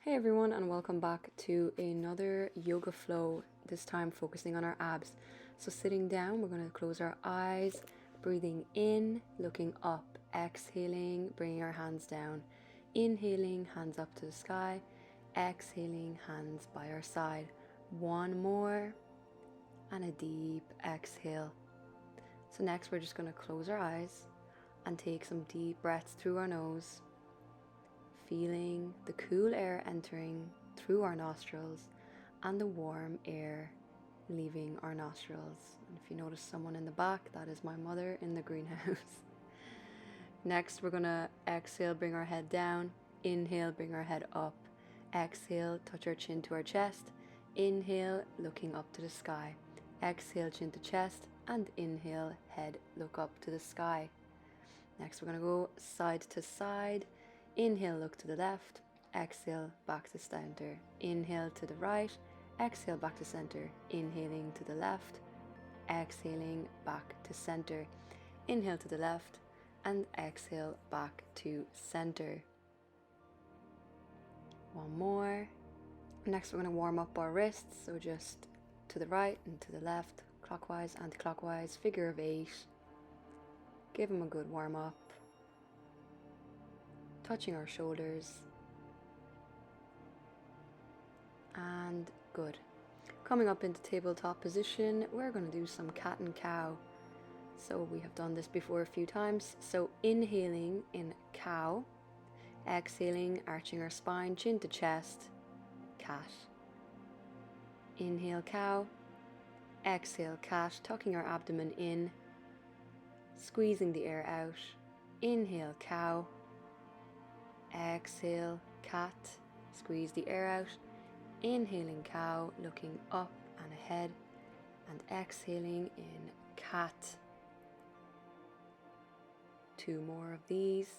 Hey everyone, and welcome back to another yoga flow, this time focusing on our abs. So sitting down, we're going to close our eyes, breathing in, looking up, exhaling, bringing our hands down, inhaling, hands up to the sky, exhaling, hands by our side. One more, and a deep exhale. So next we're just going to close our eyes and take some deep breaths through our nose, feeling the cool air entering through our nostrils and the warm air leaving our nostrils. And if you notice someone in the back, that is my mother in the greenhouse. Next, we're gonna exhale, bring our head down. Inhale, bring our head up. Exhale, touch our chin to our chest. Inhale, looking up to the sky. Exhale, chin to chest, and inhale, head look up to the sky. Next, we're gonna go side to side. Inhale, look to the left. Exhale, back to center. Inhale to the right. Exhale, back to center. Inhaling to the left. Exhaling, back to center. Inhale to the left. And exhale, back to center. One more. Next, we're going to warm up our wrists. So just to the right and to the left, clockwise, anti-clockwise, figure of 8. Give them a good warm up. Touching our shoulders, and good. Coming up into tabletop position, we're going to do some cat and cow. So we have done this before a few times. So inhaling in cow, exhaling, arching our spine, chin to chest, cat. Inhale cow, exhale cat, tucking our abdomen in, squeezing the air out. Inhale cow, exhale cat, squeeze the air out. Inhaling cow, looking up and ahead, and exhaling in cat. 2 more of these,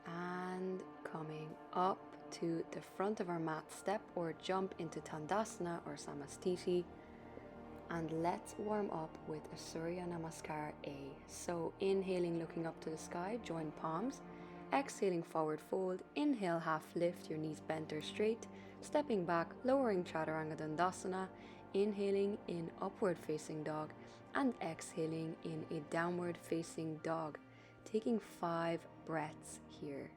and coming up to the front of our mat, step or jump into Tandasana or Samastiti. And let's warm up with a Surya Namaskar A. So inhaling, looking up to the sky, join palms. Exhaling, forward fold. Inhale, half lift, your knees bent or straight. Stepping back, lowering Chaturanga Dandasana. Inhaling in upward facing dog. And exhaling in a downward facing dog. Taking 5 breaths here.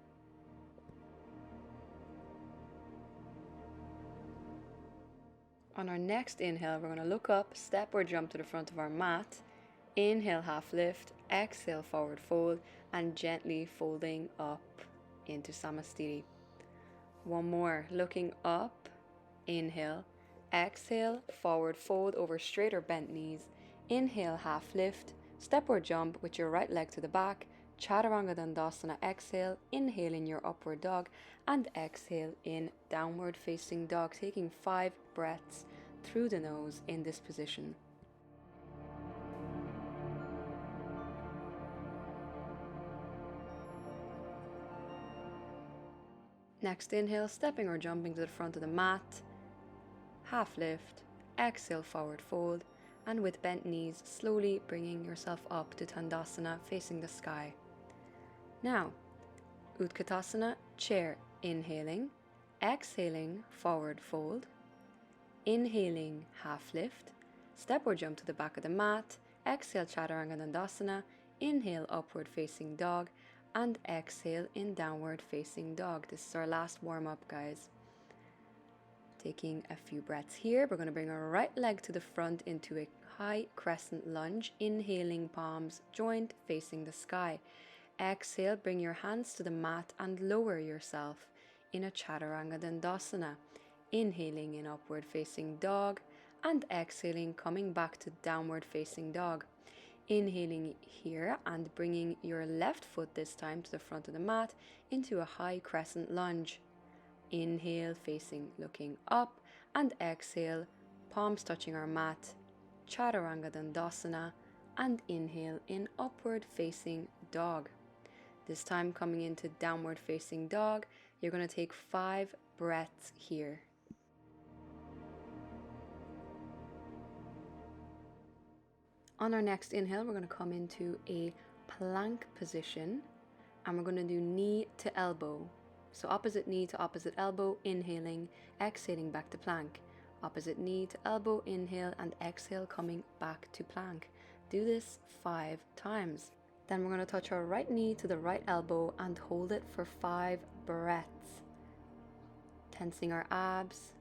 On our next inhale, we're going to look up, step or jump to the front of our mat. Inhale, half lift. Exhale, forward fold, and gently folding up into Samastiti. One more, looking up. Inhale. Exhale, forward fold over straight or bent knees. Inhale, half lift. Step or jump with your right leg to the back. Chaturanga Dandasana, exhale, inhale in your upward dog, and exhale in downward facing dog, taking 5 breaths through the nose in this position. Next inhale, stepping or jumping to the front of the mat, half lift, exhale, forward fold, and with bent knees, slowly bringing yourself up to Tandasana, facing the sky. Now, Utkatasana, chair, inhaling, exhaling, forward fold, inhaling, half lift, step or jump to the back of the mat, exhale, Chaturanga Dandasana, inhale, upward facing dog, and exhale in downward facing dog. This is our last warm up, guys. Taking a few breaths here, we're going to bring our right leg to the front into a high crescent lunge, inhaling, palms joined, facing the sky. Exhale, bring your hands to the mat and lower yourself in a Chaturanga Dandasana. Inhaling in upward facing dog and exhaling, coming back to downward facing dog. Inhaling here and bringing your left foot this time to the front of the mat into a high crescent lunge. Inhale, facing, looking up, and exhale, palms touching our mat, Chaturanga Dandasana, and inhale in upward facing dog. This time coming into downward facing dog, you're going to take 5 breaths here. On our next inhale, we're going to come into a plank position And we're going to do knee to elbow. So opposite knee to opposite elbow, inhaling, exhaling back to plank. Opposite knee to elbow, inhale and exhale, coming back to plank. Do this 5 times. Then we're going to touch our right knee to the right elbow and hold it for 5 breaths. Tensing our abs,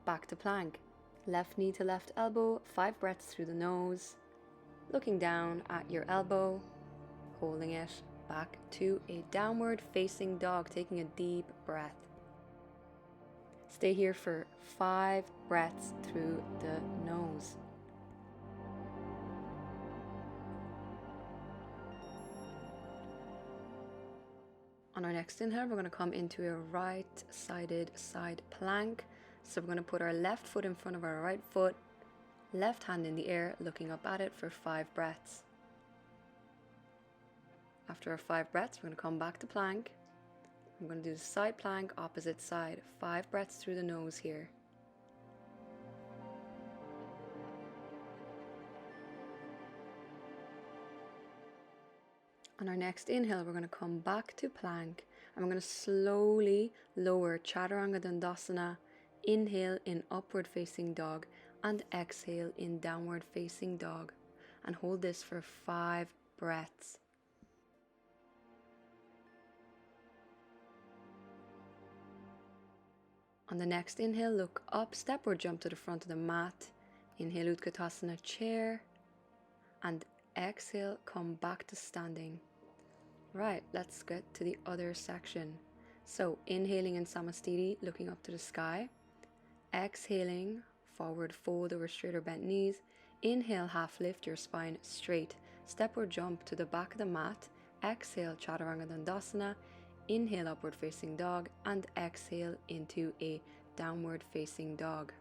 back to plank. Left knee to left elbow, 5 breaths through the nose. Looking down at your elbow, holding it back to a downward facing dog, taking a deep breath. Stay here for 5 breaths through the nose. On our next inhale, we're going to come into a right-sided side plank. So we're going to put our left foot in front of our right foot, left hand in the air, looking up at it for 5 breaths. After our 5 breaths, we're going to come back to plank. I'm going to do the side plank, opposite side. 5 breaths through the nose here. On our next inhale, we're going to come back to plank and we're going to slowly lower Chaturanga Dandasana. Inhale in upward facing dog and exhale in downward facing dog, and hold this for 5 breaths. On the next inhale, look up, step or jump to the front of the mat. Inhale Utkatasana chair and exhale, come back to standing. Right, let's get to the other section. So inhaling in Samastiti, looking up to the sky. Exhaling, forward fold over straight or bent knees. Inhale, half lift your spine straight. Step or jump to the back of the mat. Exhale, Chaturanga Dandasana. Inhale, upward facing dog, and exhale into a downward facing dog.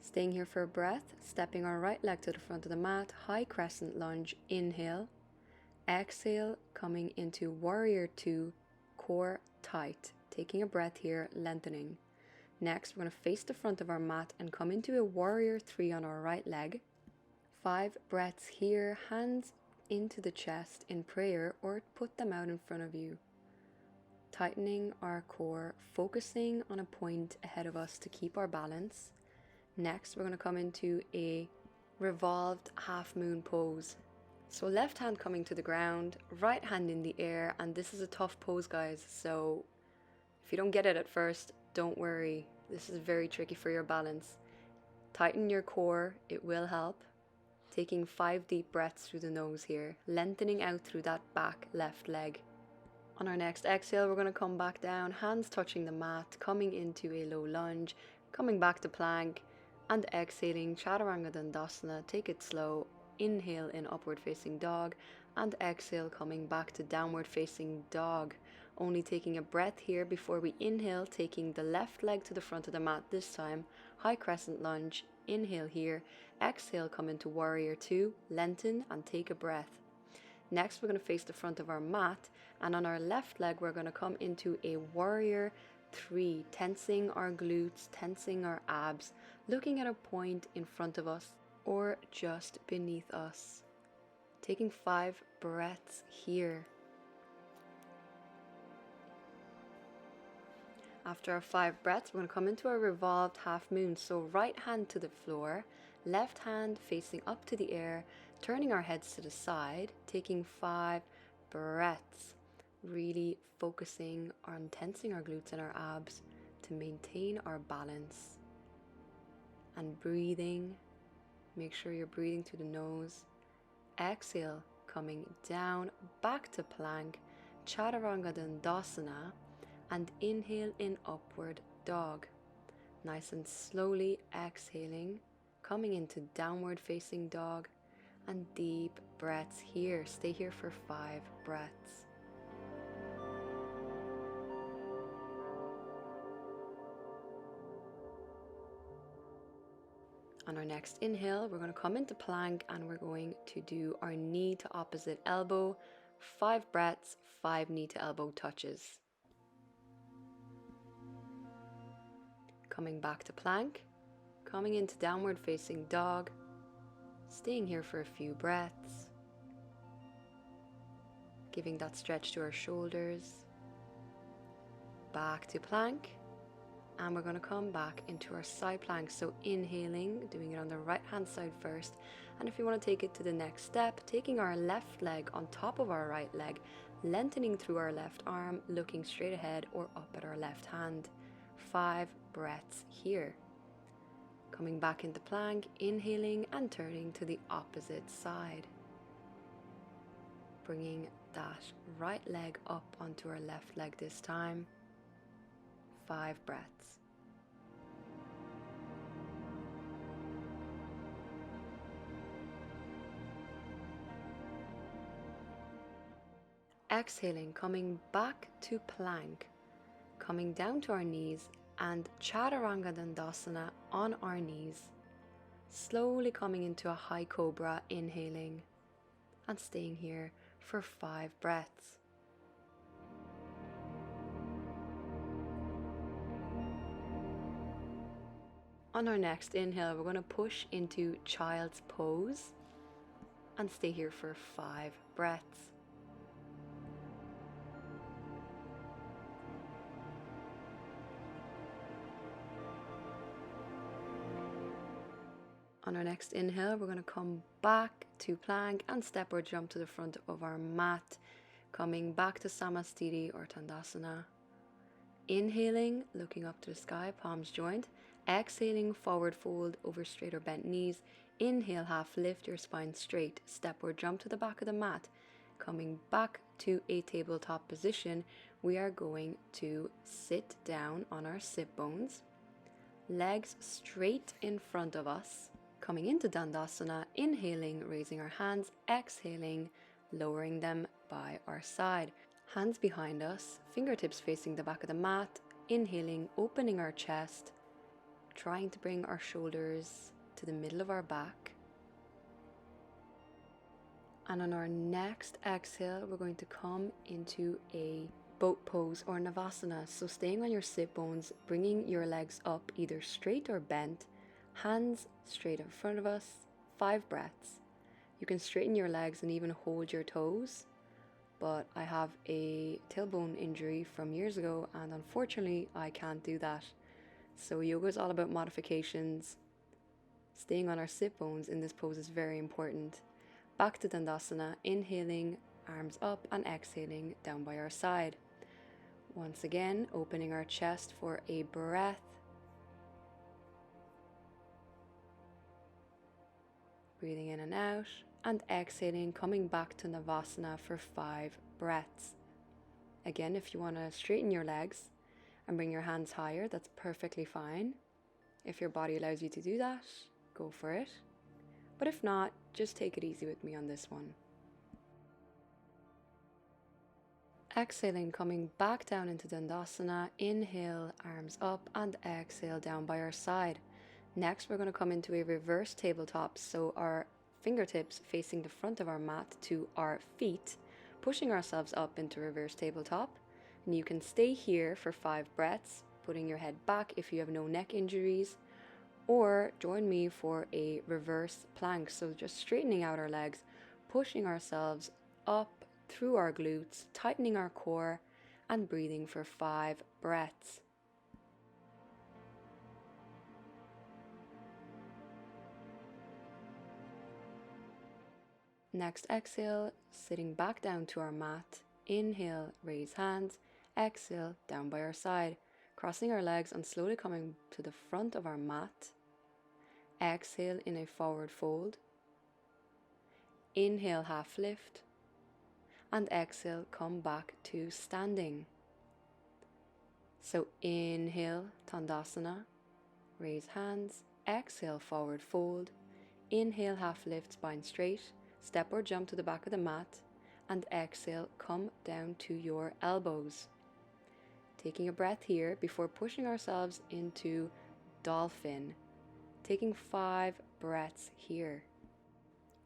Staying here for a breath, stepping our right leg to the front of the mat, high crescent lunge, inhale. Exhale, coming into warrior 2, core tight. Taking a breath here, lengthening. Next, we're going to face the front of our mat and come into a warrior 3 on our right leg. 5 breaths here, hands into the chest in prayer or put them out in front of you. Tightening our core, focusing on a point ahead of us to keep our balance. Next, we're going to come into a revolved half moon pose. So left hand coming to the ground, right hand in the air, and this is a tough pose, guys. So if you don't get it at first, don't worry. This is very tricky for your balance. Tighten your core, it will help. Taking 5 deep breaths through the nose here, lengthening out through that back left leg. On our next exhale, we're going to come back down, hands touching the mat, coming into a low lunge, coming back to plank, and exhaling Chaturanga Dandasana. Take it slow. Inhale in upward facing dog, and exhale coming back to downward facing dog. Only taking a breath here before we inhale, taking the left leg to the front of the mat this time. High crescent lunge, inhale here. Exhale, come into warrior 2, lengthen and take a breath. Next, we're going to face the front of our mat, and on our left leg, we're going to come into a warrior 3, tensing our glutes, tensing our abs, looking at a point in front of us or just beneath us. Taking 5 breaths here. After our 5 breaths, we're going to come into a revolved half moon. So right hand to the floor, left hand facing up to the air, turning our heads to the side, taking 5 breaths. Really focusing on tensing our glutes and our abs to maintain our balance. And breathing. Make sure you're breathing through the nose. Exhale, coming down, back to plank, Chaturanga Dandasana, and inhale in upward dog. Nice and slowly exhaling, coming into downward facing dog, and deep breaths here. Stay here for 5 breaths. On our next inhale, we're going to come into plank and we're going to do our knee to opposite elbow. 5 breaths, 5 knee to elbow touches. Coming back to plank, coming into downward facing dog, staying here for a few breaths. giving that stretch to our shoulders. Back to plank, and we're going to come back into our side plank. So inhaling, doing it on the right hand side first, and if you want to take it to the next step, taking our left leg on top of our right leg, lengthening through our left arm, looking straight ahead or up at our left hand. 5 breaths here. Coming back into plank, inhaling and turning to the opposite side, bringing that right leg up onto our left leg this time. 5 breaths. Exhaling, coming back to plank, coming down to our knees and Chaturanga Dandasana on our knees. Slowly coming into a high cobra, inhaling and staying here for 5 breaths. On our next inhale, we're going to push into child's pose and stay here for 5 breaths. On our next inhale, we're going to come back to plank and step or jump to the front of our mat, coming back to Samastiti or Tandasana. Inhaling, looking up to the sky, palms joined. Exhaling, forward fold over straight or bent knees. Inhale, half lift your spine straight. Step or jump to the back of the mat. Coming back to a tabletop position, we are going to sit down on our sit bones. Legs straight in front of us. Coming into Dandasana, inhaling, raising our hands. Exhaling, lowering them by our side. Hands behind us, fingertips facing the back of the mat. Inhaling, opening our chest. Trying to bring our shoulders to the middle of our back. And on our next exhale, we're going to come into a boat pose or Navasana. So staying on your sit bones, bringing your legs up either straight or bent, hands straight in front of us. 5 breaths. You can straighten your legs and even hold your toes, but I have a tailbone injury from years ago and unfortunately I can't do that. So yoga is all about modifications. Staying on our sit bones in this pose is very important. Back to Dandasana, inhaling, arms up and exhaling down by our side. Once again, opening our chest for a breath. Breathing in and out and exhaling, coming back to Navasana for 5 breaths. Again, if you want to straighten your legs and bring your hands higher, that's perfectly fine. If your body allows you to do that, go for it. But if not, just take it easy with me on this one. Exhaling, coming back down into Dandasana. Inhale, arms up and exhale down by our side. Next, we're going to come into a reverse tabletop. So our fingertips facing the front of our mat to our feet, pushing ourselves up into reverse tabletop. And you can stay here for 5 breaths, putting your head back if you have no neck injuries, or join me for a reverse plank. So just straightening out our legs, pushing ourselves up through our glutes, tightening our core, and breathing for 5 breaths. Next exhale, sitting back down to our mat. Inhale, raise hands. Exhale, down by our side, crossing our legs and slowly coming to the front of our mat. Exhale in a forward fold. Inhale, half lift. And exhale, come back to standing. So inhale, Tandasana, raise hands. Exhale, forward fold. Inhale, half lift, spine straight. Step or jump to the back of the mat. And exhale, come down to your elbows. Taking a breath here before pushing ourselves into Dolphin. Taking 5 breaths here.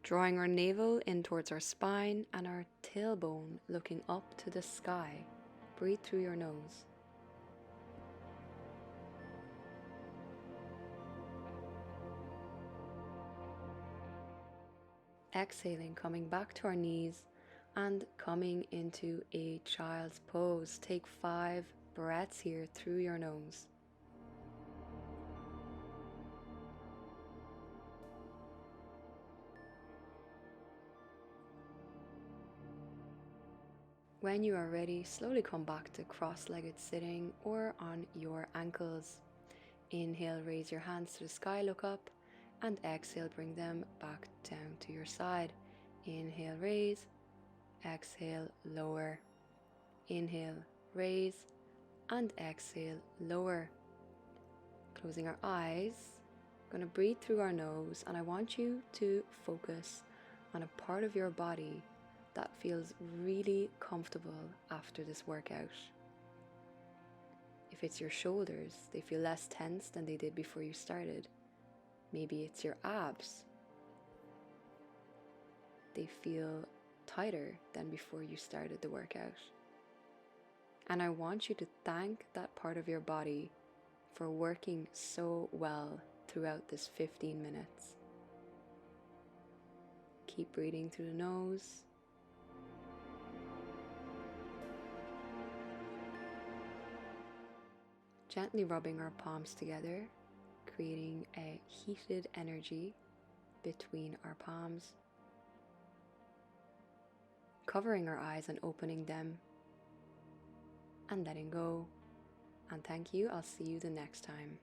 Drawing our navel in towards our spine and our tailbone looking up to the sky. Breathe through your nose. Exhaling, coming back to our knees And coming into a child's pose, take 5 breaths here through your nose. When you are ready, slowly come back to cross-legged sitting or on your ankles. Inhale, raise your hands to the sky, look up, and exhale, bring them back down to your side. Inhale, raise, exhale, lower. Inhale, raise, and exhale, lower. Closing our eyes, going to breathe through our nose, and I want you to focus on a part of your body that feels really comfortable after this workout. If it's your shoulders, they feel less tense than they did before you started. Maybe it's your abs. They feel tighter than before you started the workout. And I want you to thank that part of your body for working so well throughout this 15 minutes. Keep breathing through the nose. Gently rubbing our palms together, creating a heated energy between our palms. Covering our eyes and opening them. And letting go. And thank you. I'll see you the next time.